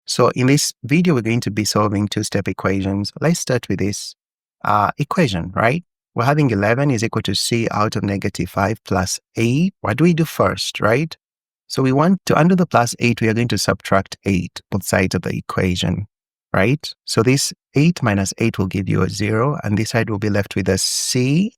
So in this video, we're going to be solving two-step equations. Let's start with this equation, right? We're having 11 is equal to c out of negative 5 plus 8. What do we do first, right? So we want to, under the plus 8, we are going to subtract 8, both sides of the equation, right? So this 8 minus 8 will give you a 0, and this side will be left with a c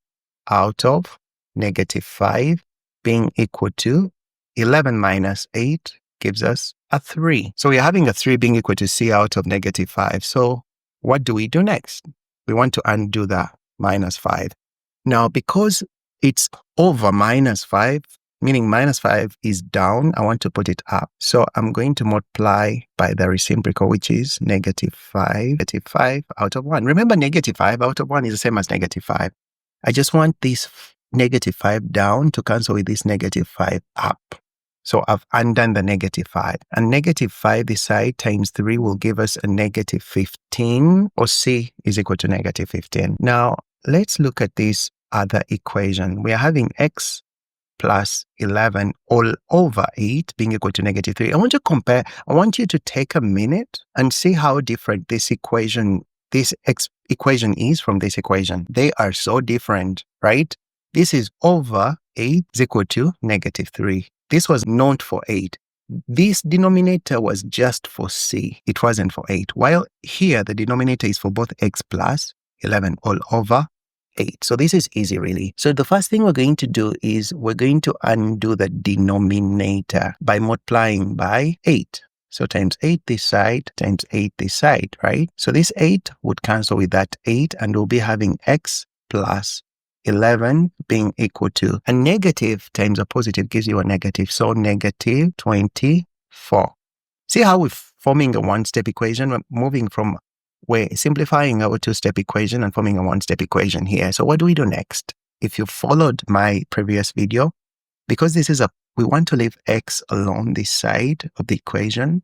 out of negative 5 being equal to 11 minus 8 gives us a 3. So we're having a 3 being equal to c out of negative 5. So what do we do next? We want to undo the minus 5. Now, because it's over minus 5, meaning minus 5 is down, I want to put it up. So I'm going to multiply by the reciprocal, which is negative 5. Negative 5 out of 1. Remember, negative 5 out of 1 is the same as negative 5. I just want this negative 5 down to cancel with this negative 5 up. So I've undone the negative 5. And negative 5 this side times 3 will give us a negative 15, or c is equal to negative 15. Now, let's look at this other equation. We are having x plus 11 all over 8 being equal to negative 3. I want to compare. I want you to take a minute and see how different this equation is from this equation. They are so different, right? This is over 8 is equal to negative 3. This was not for 8. This denominator was just for c. It wasn't for 8. While here, the denominator is for both x plus 11 all over 8. So this is easy, really. So the first thing we're going to do is we're going to undo the denominator by multiplying by 8. So times 8 this side, times 8 this side, right? So this 8 would cancel with that 8, and we'll be having x plus 11 being equal to a negative times a positive gives you a negative. So negative 24. See how we're forming a one-step equation? We're simplifying our two-step equation and forming a one-step equation here. So what do we do next? If you followed my previous video, because we want to leave x alone this side of the equation,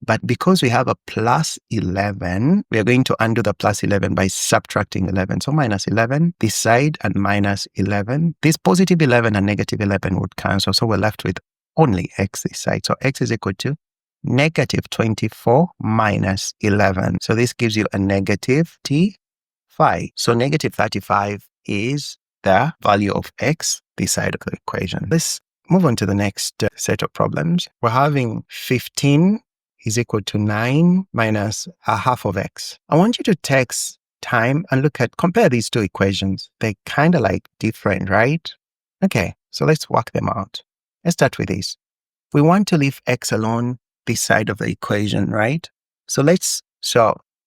but because we have a plus 11, we are going to undo the plus 11 by subtracting 11. So minus 11 this side and minus 11. This positive 11 and negative 11 would cancel. So we're left with only x this side. So x is equal to negative 24 minus 11. So this gives you a negative 35. So negative 35 is the value of x this side of the equation. Let's move on to the next set of problems. We're having 15 is equal to 9 minus a half of x. I want you to take time and compare these two equations. They're kind of like different, right? Okay, so let's work them out. Let's start with this. We want to leave x alone this side of the equation, right? So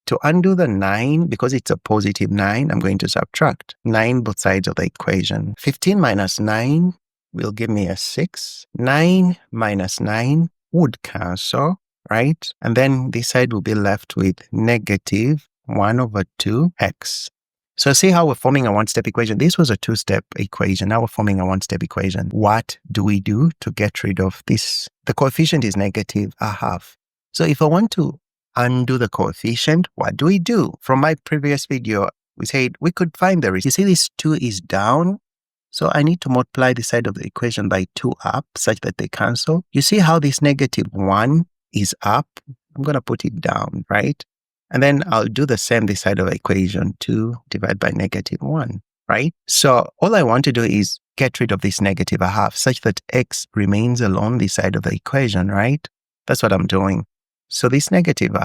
to undo the 9, because it's a positive 9, I'm going to subtract 9 both sides of the equation. 15 minus 9 will give me a 6. 9 minus 9 would cancel, right? And then this side will be left with negative 1 over 2x. So see how we're forming a one-step equation? This was a two-step equation. Now we're forming a one-step equation. What do we do to get rid of this? The coefficient is negative a half. So if I want to undo the coefficient, what do we do? From my previous video, we said we could find the reciprocal. You see this 2 is down. So I need to multiply the side of the equation by 2 up such that they cancel. You see how this negative 1 is up? I'm going to put it down, right? And then I'll do the same this side of the equation, 2 divided by negative 1, right? So all I want to do is get rid of this negative a half such that x remains alone this side of the equation, right? That's what I'm doing. So this negative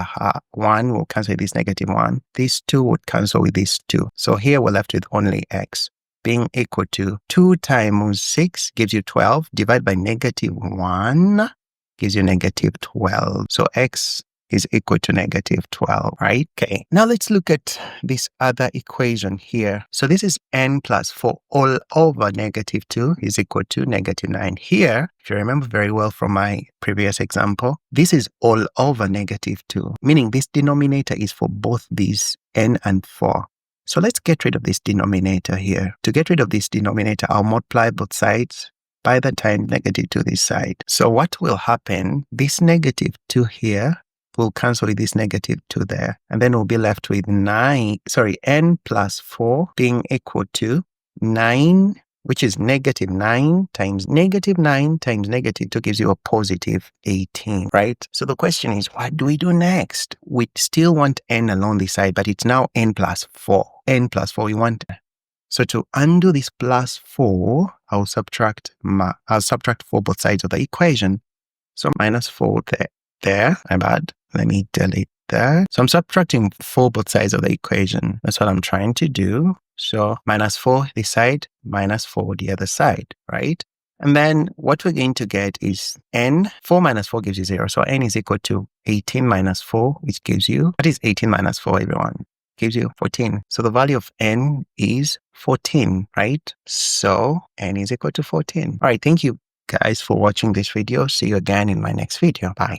1 will cancel with this negative 1. This 2 would cancel with this 2. So here we're left with only x being equal to 2 times 6 gives you 12, divided by negative 1 gives you negative 12. So x is equal to negative 12, right? Okay, now let's look at this other equation here. So this is n plus 4 all over negative 2 is equal to negative 9. Here, if you remember very well from my previous example, this is all over negative 2, meaning this denominator is for both these n and 4. So let's get rid of this denominator here. To get rid of this denominator, I'll multiply both sides by the times negative 2 this side. So what will happen, this negative 2 here will cancel with this negative 2 there. And then we'll be left with n plus 4 being equal to 9 which is negative 9 times negative 9 times negative 2 gives you a positive 18, right? So the question is, what do we do next? We still want n along this side, but it's now n plus 4. N plus 4 we want. So to undo this plus 4, I'll subtract 4 both sides of the equation. So minus 4 there, my bad. Let me delete there. So I'm subtracting 4 both sides of the equation. That's what I'm trying to do. So minus 4 this side, minus 4 the other side, right? And then what we're going to get is n. 4 minus 4 gives you 0. So n is equal to 18 minus 4, which gives you, what is 18 minus 4, everyone? Gives you 14. So the value of n is 14, right? So n is equal to 14. All right, thank you guys for watching this video. See you again in my next video. Bye.